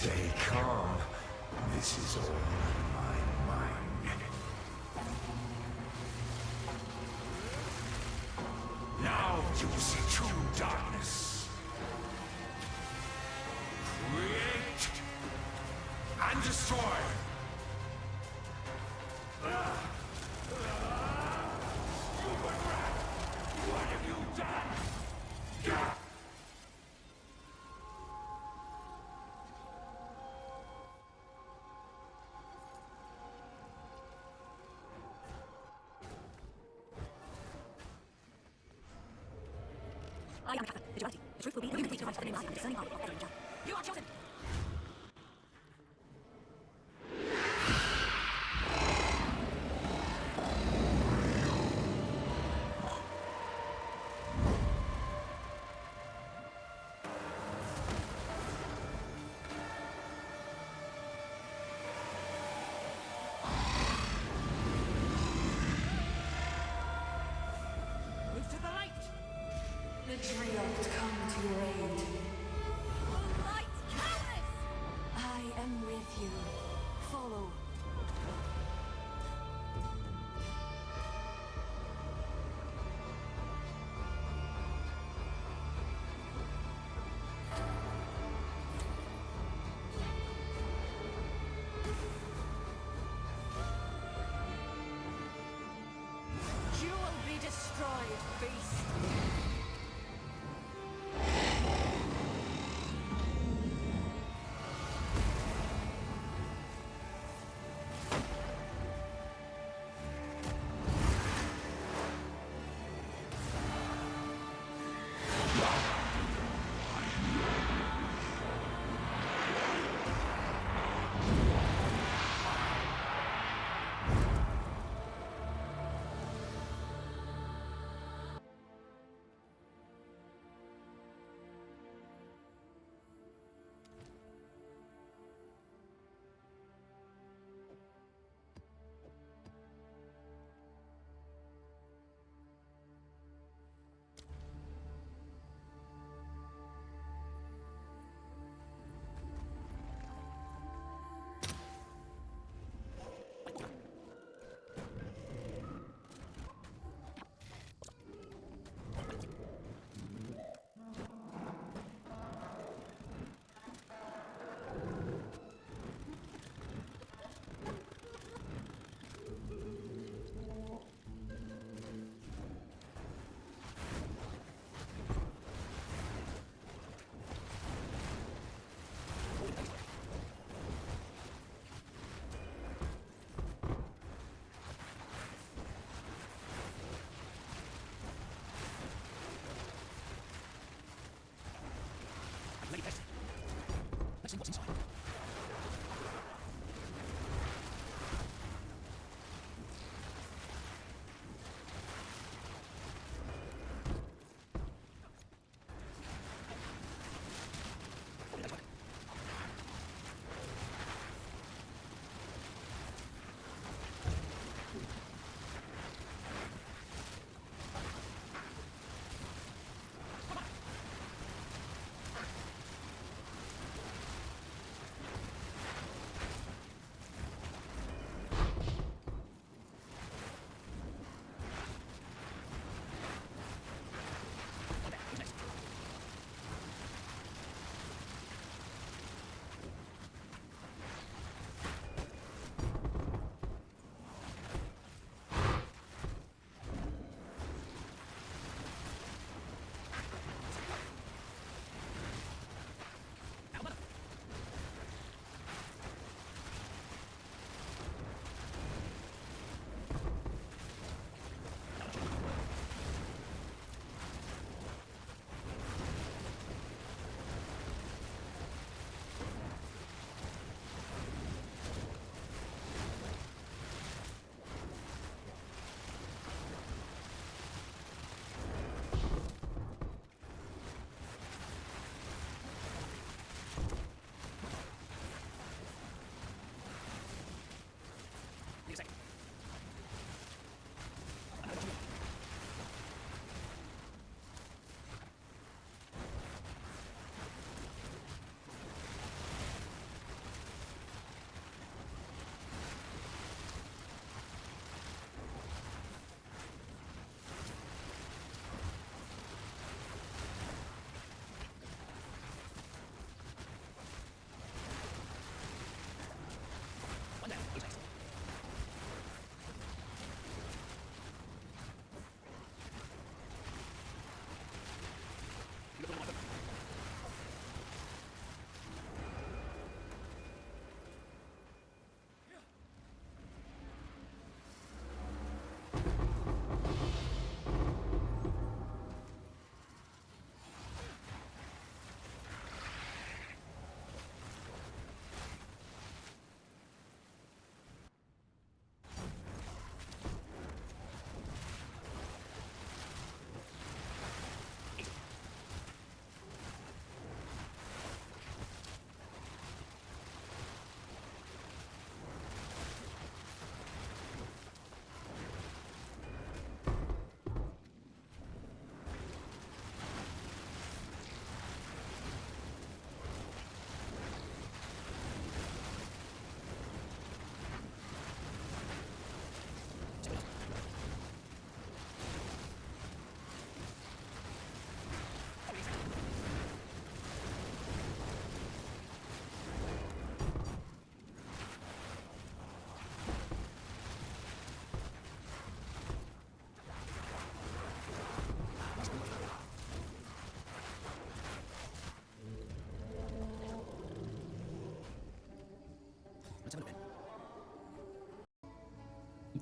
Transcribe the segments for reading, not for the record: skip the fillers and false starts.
Stay calm. This is all in my mind. Now you will see true darkness. Create and destroy. What have you done? I am Captain. Vigilante. The truth will be that you complete your life to the name I am discerning eye of every danger. You are chosen! Move to the light! The Triad come to your aid. The light countless! I am with you. Follow. You will be destroyed, beast! Let me test it. Let's see what's inside.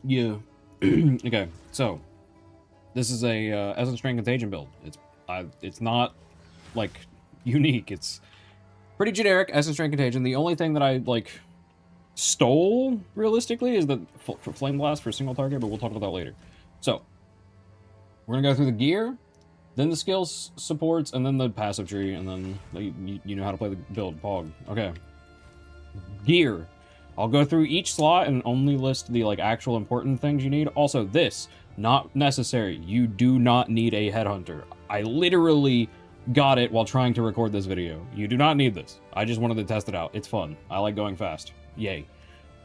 Yeah. Okay, so this is a Essence Strain Contagion build. It's not like unique. It's pretty generic Essence Strain Contagion. The only thing that I like stole realistically is the Flame Blast for single target, but we'll talk about that later. So we're gonna go through the gear, then the skills supports, and then the passive tree, and then you know how to play the build. Pog. Okay. Gear. I'll go through each slot and only list the like actual important things you need. Also, this not necessary. You do not need a headhunter. I literally got it while trying to record this video. You do not need this. I just wanted to test it out. It's fun. I like going fast. Yay.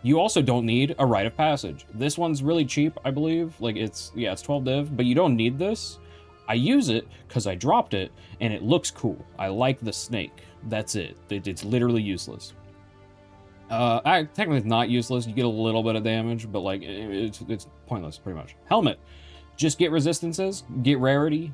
You also don't need a rite of passage. This one's really cheap, I believe. Like it's 12 div, but you don't need this. I use it because I dropped it and it looks cool. I like the snake. That's it. It's literally useless. Technically it's not useless. You get a little bit of damage, but like it's pointless pretty much. Helmet. Just get resistances, get rarity.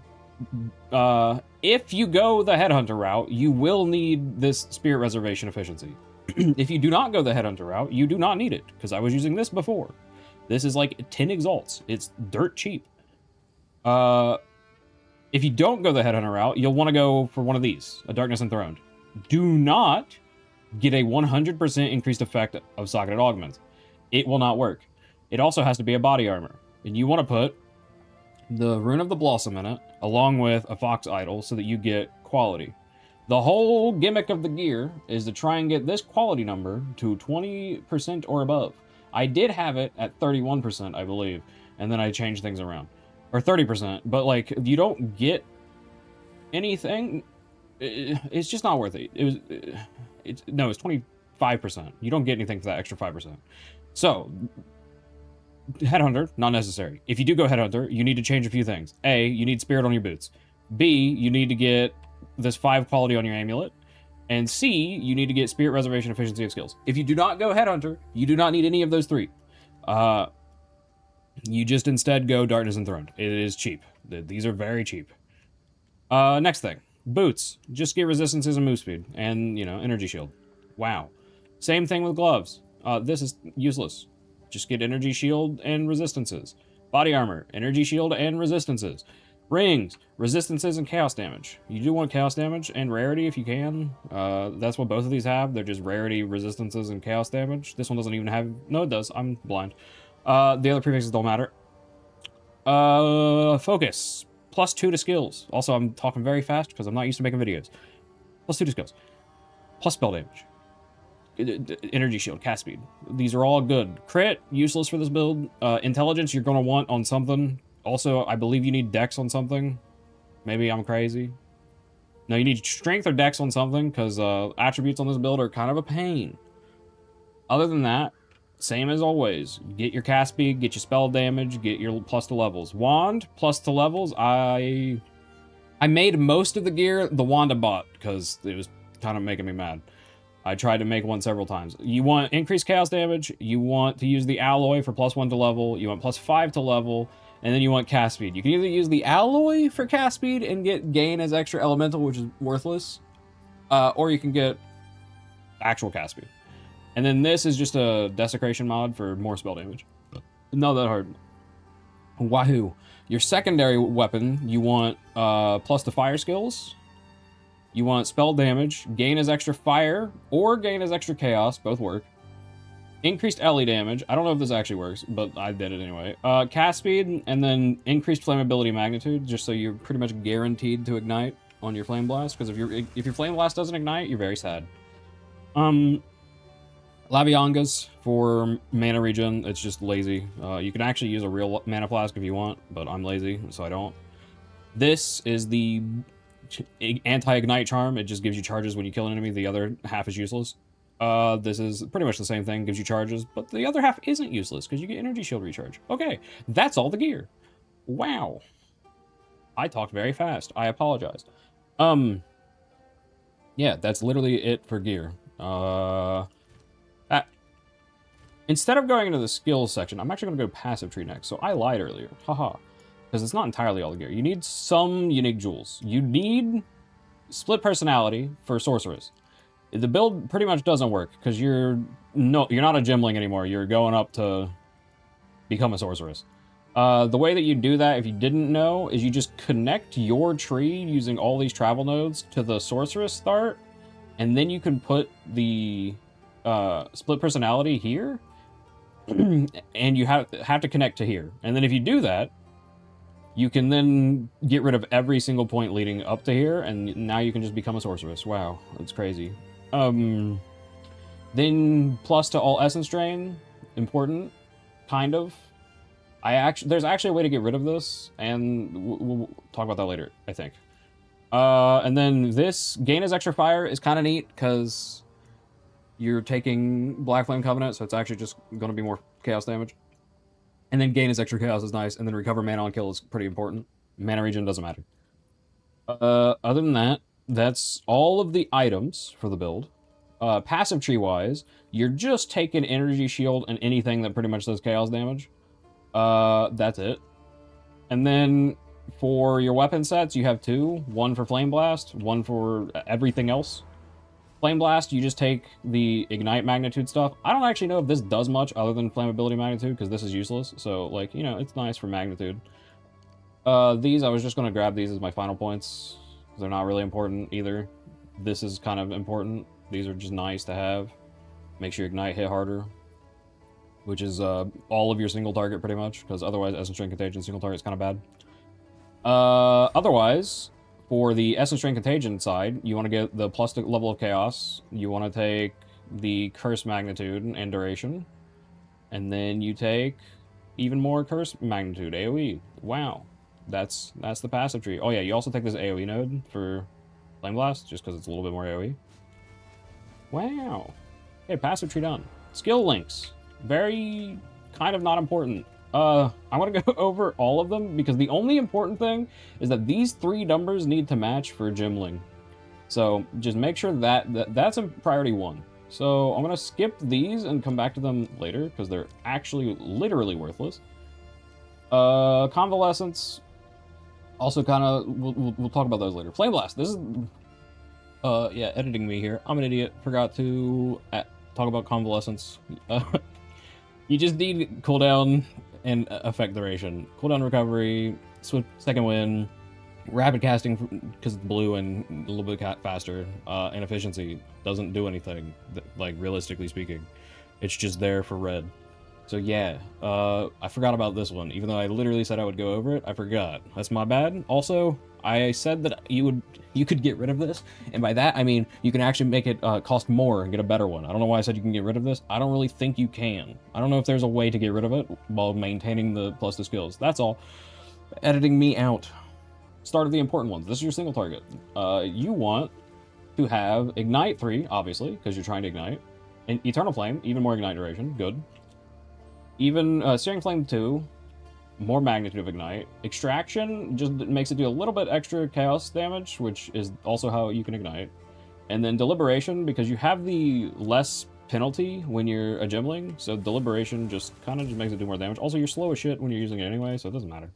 If you go the headhunter route, you will need this spirit reservation efficiency. If you do not go the headhunter route, you do not need it, because I was using this before. This is like 10 exalts. It's dirt cheap. If you don't go the headhunter route, you'll want to go for one of these, a Darkness Enthroned. Do not get a 100% increased effect of Socketed Augments. It will not work. It also has to be a body armor. And you want to put the Rune of the Blossom in it, along with a Fox Idol, so that you get quality. The whole gimmick of the gear is to try and get this quality number to 20% or above. I did have it at 31%, I believe, and then I changed things around. Or 30%, but like, you don't get anything. It's just not worth it. It's 25%. You don't get anything for that extra 5%. So, Headhunter, not necessary. If you do go Headhunter, you need to change a few things. A, you need Spirit on your boots. B, you need to get this 5 quality on your amulet. And C, you need to get Spirit Reservation Efficiency of Skills. If you do not go Headhunter, you do not need any of those 3. You just instead go Darkness Enthroned. It is cheap. These are very cheap. Next thing. Boots. Just get resistances and move speed. And, you know, energy shield. Wow. Same thing with gloves. This is useless. Just get energy shield and resistances. Body armor. Energy shield and resistances. Rings. Resistances and chaos damage. You do want chaos damage and rarity if you can. That's what both of these have. They're just rarity, resistances, and chaos damage. This one doesn't even have... No, it does. I'm blind. The other prefixes don't matter. Focus. +2 to skills. Also, I'm talking very fast because I'm not used to making videos. +2 to skills. Plus spell damage. Energy shield, cast speed. These are all good. Crit, useless for this build. Intelligence, you're going to want on something. Also, I believe you need dex on something. Maybe I'm crazy. No, you need strength or dex on something because attributes on this build are kind of a pain. Other than that, same as always. Get your cast speed, get your spell damage, get your plus to levels. Wand, plus to levels. I made most of the gear the wand I bought because it was kind of making me mad. I tried to make one several times. You want increased chaos damage, you want to use the alloy for +1 to level, you want +5 to level, and then you want cast speed. You can either use the alloy for cast speed and get gain as extra elemental, which is worthless, or you can get actual cast speed. And then this is just a desecration mod for more spell damage. Not that hard. Wahoo. Your secondary weapon, you want plus the fire skills. You want spell damage, gain as extra fire, or gain as extra chaos, both work. Increased LE damage, I don't know if this actually works, but I did it anyway. Cast speed, and then increased flammability magnitude, just so you're pretty much guaranteed to ignite on your flame blast, because if your flame blast doesn't ignite, you're very sad. Laviangas for mana regen, it's just lazy. You can actually use a real mana flask if you want, but I'm lazy, so I don't. This is the anti-ignite charm. It just gives you charges when you kill an enemy. The other half is useless. This is pretty much the same thing, gives you charges, but the other half isn't useless because you get energy shield recharge. Okay, that's all the gear. Wow. I talked very fast. I apologize. Yeah, that's literally it for gear. Instead of going into the skills section, I'm actually going to go passive tree next. So I lied earlier. Haha. Because it's not entirely all the gear. You need some unique jewels. You need split personality for sorceress. The build pretty much doesn't work because you're not a Gemling anymore. You're going up to become a sorceress. The way that you do that, if you didn't know, is you just connect your tree using all these travel nodes to the sorceress start, and then you can put the split personality here, and you have to connect to here. And then if you do that, you can then get rid of every single point leading up to here, and now you can just become a sorceress. Wow, that's crazy. Then plus to all essence drain, important, kind of. There's actually a way to get rid of this, and we'll talk about that later, I think. And then this gain as extra fire is kind of neat because you're taking Black Flame Covenant, so it's actually just going to be more chaos damage. And then gain as extra chaos is nice, and then recover mana on kill is pretty important. Mana regen doesn't matter. Other than that, that's all of the items for the build. Passive tree wise, you're just taking energy shield and anything that pretty much does chaos damage. That's it. And then for your weapon sets, you have two. One for Flame Blast, one for everything else. Flame Blast, you just take the Ignite Magnitude stuff. I don't actually know if this does much other than Flammability Magnitude, because this is useless. So, like, you know, it's nice for Magnitude. These, I was just going to grab these as my final points. They're not really important either. This is kind of important. These are just nice to have. Make sure your Ignite hit harder, which is all of your single target pretty much, because otherwise Essence Drain Contagion single target is kind of bad. Otherwise, for the Essence Drain Contagion side, you want to get the plus level of Chaos. You want to take the Curse Magnitude and Duration. And then you take even more Curse Magnitude, AoE. Wow. That's the passive tree. Oh yeah, you also take this AoE node for Flame Blast, just because it's a little bit more AoE. Wow. Okay, passive tree done. Skill links. Very kind of not important. I want to go over all of them because the only important thing is that these three numbers need to match for Gemling. So just make sure that's a priority one. So I'm going to skip these and come back to them later because they're actually literally worthless. Convalescence. Also kind of, we'll talk about those later. Flame Blast. This is, yeah, editing me here. I'm an idiot. Forgot to talk about Convalescence. You just need cooldown and effect duration. Cooldown recovery, swift second wind, rapid casting because it's blue and a little bit faster, and efficiency doesn't do anything, like realistically speaking. It's just there for red. So yeah, I forgot about this one. Even though I literally said I would go over it, I forgot. That's my bad. Also, I said that you could get rid of this, and by that I mean you can actually make it cost more and get a better one. I don't know why I said you can get rid of this. I don't really think you can. I don't know if there's a way to get rid of it while maintaining the plus to skills. That's all. Editing me out. Start of the important ones. This is your single target. You want to have Ignite 3, obviously, because you're trying to ignite. And Eternal Flame, even more ignite duration. Good. Even Searing Flame 2, more magnitude of ignite. Extraction just makes it do a little bit extra chaos damage, which is also how you can ignite. And then Deliberation, because you have the less penalty when you're a Gemling, so Deliberation just kind of just makes it do more damage. Also, you're slow as shit when you're using it anyway, so it doesn't matter.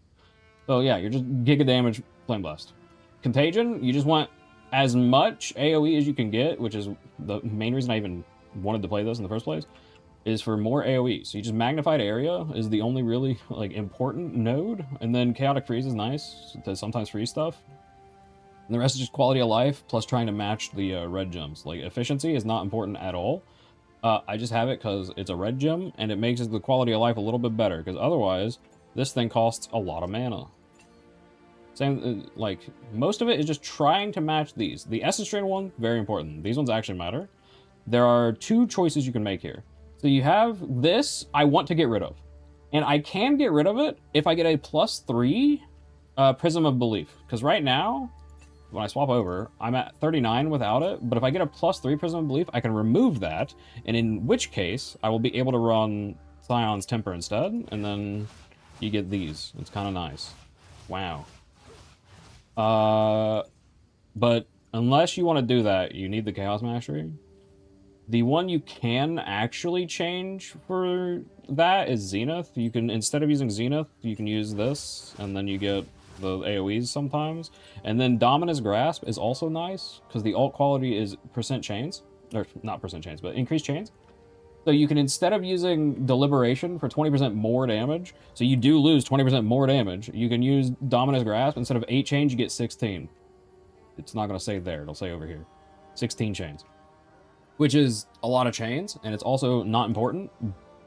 So yeah, you're just Giga damage Flame Blast. Contagion, you just want as much AoE as you can get, which is the main reason I even wanted to play this in the first place, is for more AoE. So you just Magnified Area is the only really like important node, and then Chaotic Freeze is nice to sometimes freeze stuff. And the rest is just quality of life plus trying to match the red gems. Like efficiency is not important at all. I just have it because it's a red gem and it makes the quality of life a little bit better, because otherwise this thing costs a lot of mana. Same, like most of it is just trying to match these. The Essence Drain one, very important. These ones actually matter. There are two choices you can make here. So you have this, I want to get rid of. And I can get rid of it if I get a +3 Prism of Belief. Because right now, when I swap over, I'm at 39 without it. But if I get a +3 Prism of Belief, I can remove that. And in which case, I will be able to run Scion's Temper instead. And then you get these. It's kind of nice. Wow. But unless you want to do that, you need the Chaos Mastery. The one you can actually change for that is Zenith. You can, instead of using Zenith, you can use this, and then you get the AoEs sometimes. And then Dominus Grasp is also nice, because the alt quality is % chains. Or, not % chains, but increased chains. So you can, instead of using Deliberation for 20% more damage, so you do lose 20% more damage, you can use Dominus Grasp. Instead of 8 chains, you get 16. It's not going to say there, it'll say over here. 16 chains. Which is a lot of chains, and it's also not important,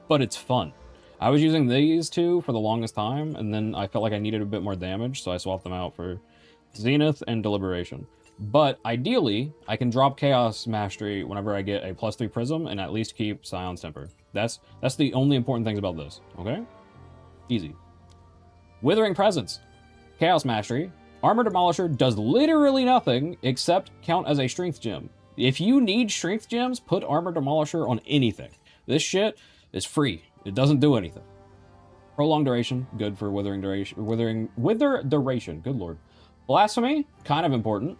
but it's fun. I was using these two for the longest time, and then I felt like I needed a bit more damage, so I swapped them out for Zenith and Deliberation. But ideally, I can drop Chaos Mastery whenever I get a +3 Prism and at least keep Scion's Temper. That's the only important things about this, okay? Easy. Withering Presence. Chaos Mastery. Armor Demolisher does literally nothing except count as a Strength Gem. If you need Strength Gems, put Armor Demolisher on anything. This shit is free. It doesn't do anything. Prolonged Duration, good for Wither Duration, good lord. Blasphemy, kind of important.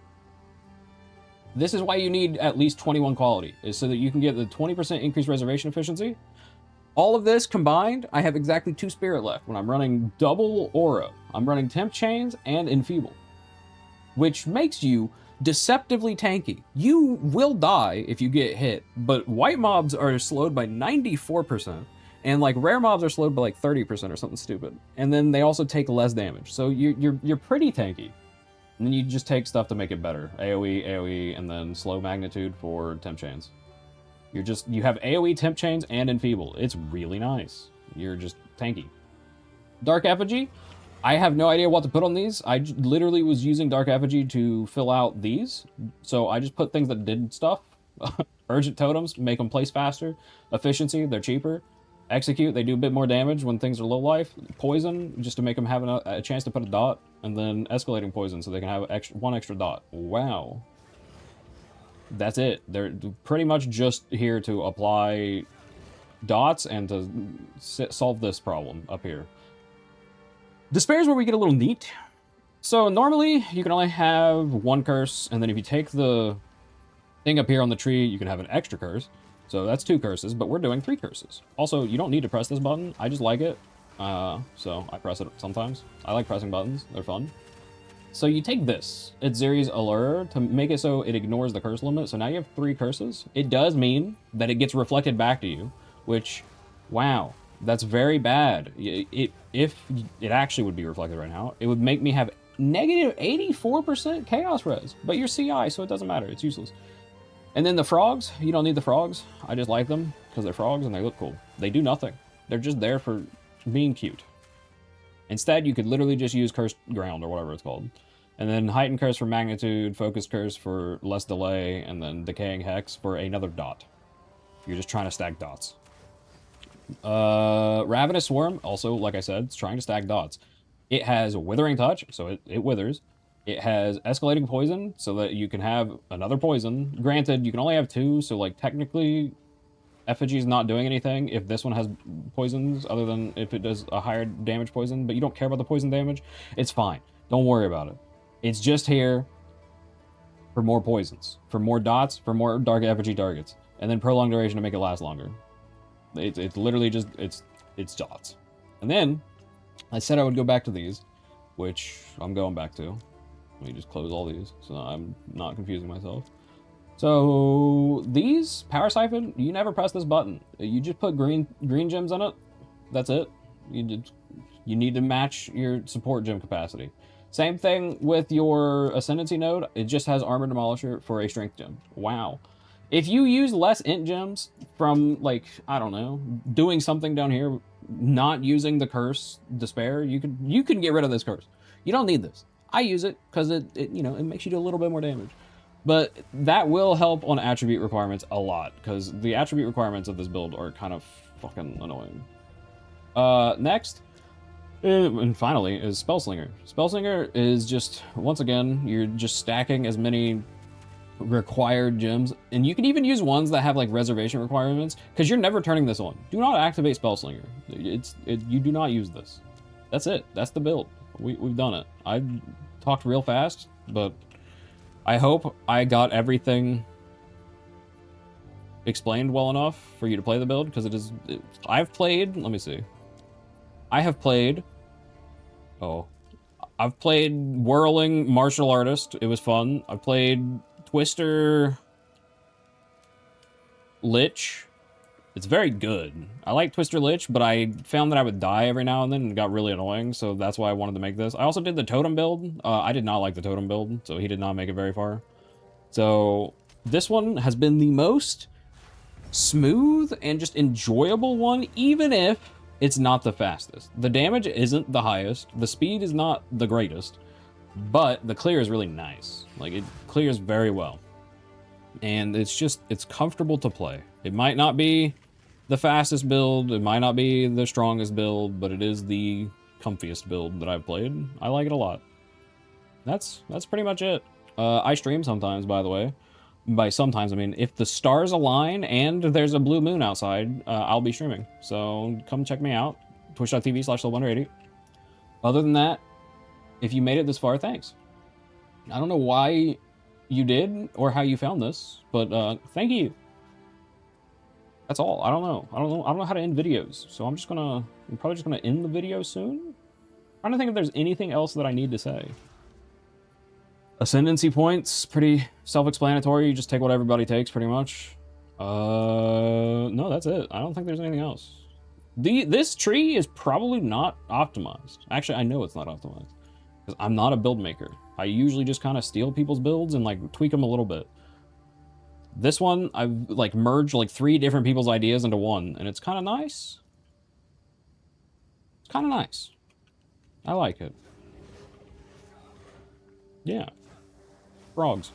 This is why you need at least 21 quality, is so that you can get the 20% increased reservation efficiency. All of this combined, I have exactly 2 spirit left when I'm running double aura. I'm running temp chains and enfeeble, which makes you deceptively tanky. You will die if you get hit, but white mobs are slowed by 94%, and like rare mobs are slowed by like 30% or something stupid. And then they also take less damage, so you're pretty tanky. And then you just take stuff to make it better. AoE, and then slow magnitude for temp chains. You have AoE, temp chains, and enfeeble. It's really nice. You're just tanky. Dark Effigy. I have no idea what to put on these. I literally was using Dark Effigy to fill out these. So I just put things that did stuff. Urgent Totems, make them place faster. Efficiency, they're cheaper. Execute, they do a bit more damage when things are low life. Poison, just to make them have a chance to put a dot. And then Escalating Poison, so they can have one extra dot. Wow. That's it. They're pretty much just here to apply dots and to solve this problem up here. Despair is where we get a little neat. So normally, you can only have 1 curse, and then if you take the thing up here on the tree, you can have an extra curse. So that's 2 curses, but we're doing 3 curses. Also, you don't need to press this button. I just like it, so I press it sometimes. I like pressing buttons. They're fun. So you take this, it's Zeri's Allure, to make it so it ignores the curse limit. So now you have 3 curses. It does mean that it gets reflected back to you, which, wow, that's very bad. If it actually would be reflected right now, it would make me have negative 84% chaos res. But you're CI, so it doesn't matter. It's useless. And then the frogs, you don't need the frogs. I just like them because they're frogs and they look cool. They do nothing. They're just there for being cute. Instead, you could literally just use Cursed Ground or whatever it's called. And then Heightened Curse for Magnitude, Focused Curse for less delay, and then Decaying Hex for another dot. You're just trying to stack dots. Ravenous Swarm, also, like I said, it's trying to stack dots. It has Withering Touch, so it withers. It has Escalating Poison, so that you can have another poison. Granted, you can only have 2, so like technically Effigy's not doing anything if this one has poisons, other than if it does a higher damage poison, but you don't care about the poison damage, it's fine. Don't worry about it. It's just here for more poisons, for more dots, for more Dark Effigy targets, and then Prolonged Duration to make it last longer. It's literally just, it's dots. And then, I said I would go back to these, which I'm going back to. Let me just close all these so I'm not confusing myself. So these Power Siphon, you never press this button. You just put green gems on it. That's it. You need to match your support gem capacity. Same thing with your Ascendancy node. It just has Armor Demolisher for a Strength gem. Wow. If you use less int gems from, like, I don't know, doing something down here, not using the curse Despair, you can get rid of this curse. You don't need this. I use it because it makes you do a little bit more damage. But that will help on attribute requirements a lot, because the attribute requirements of this build are kind of fucking annoying. Next, and finally, is Spellslinger. Spellslinger is just, once again, you're just stacking as many required gems, and you can even use ones that have like reservation requirements, because you're never turning this on. Do not activate Spellslinger. You do not use this. That's it. That's the build. We've done it. I talked real fast, but I hope I got everything explained well enough for you to play the build, because I've played, let me see. I've played Whirling Martial Artist. It was fun. I played Twister Lich. It's very good. I like Twister Lich, but I found that I would die every now and then and it got really annoying, so that's why I wanted to make this. I also did the Totem build. I did not like the Totem build, so he did not make it very far. So this one has been the most smooth and just enjoyable one, even if it's not the fastest. The damage isn't the highest, the speed is not the greatest, but the clear is really nice. Like, it clears very well. And it's comfortable to play. It might not be the fastest build, it might not be the strongest build, but it is the comfiest build that I've played. I like it a lot. That's pretty much it. I stream sometimes, by the way. By sometimes, I mean, if the stars align and there's a blue moon outside, I'll be streaming. So come check me out, twitch.tv/level180. Other than that, if you made it this far, thanks. I don't know why you did or how you found this, but thank you. That's all. I don't know how to end videos, so I'm probably just gonna end the video soon. I'm trying to think if there's anything else that I need to say. Ascendancy points, pretty self-explanatory. You just take what everybody takes, pretty much. No, that's it. I don't think there's anything else. This tree is probably not optimized. Actually, I know it's not optimized because I'm not a build maker. I usually just kind of steal people's builds and like tweak them a little bit. This one, I've like merged like 3 different people's ideas into one, and it's kind of nice. It's kind of nice. I like it. Yeah. Frogs.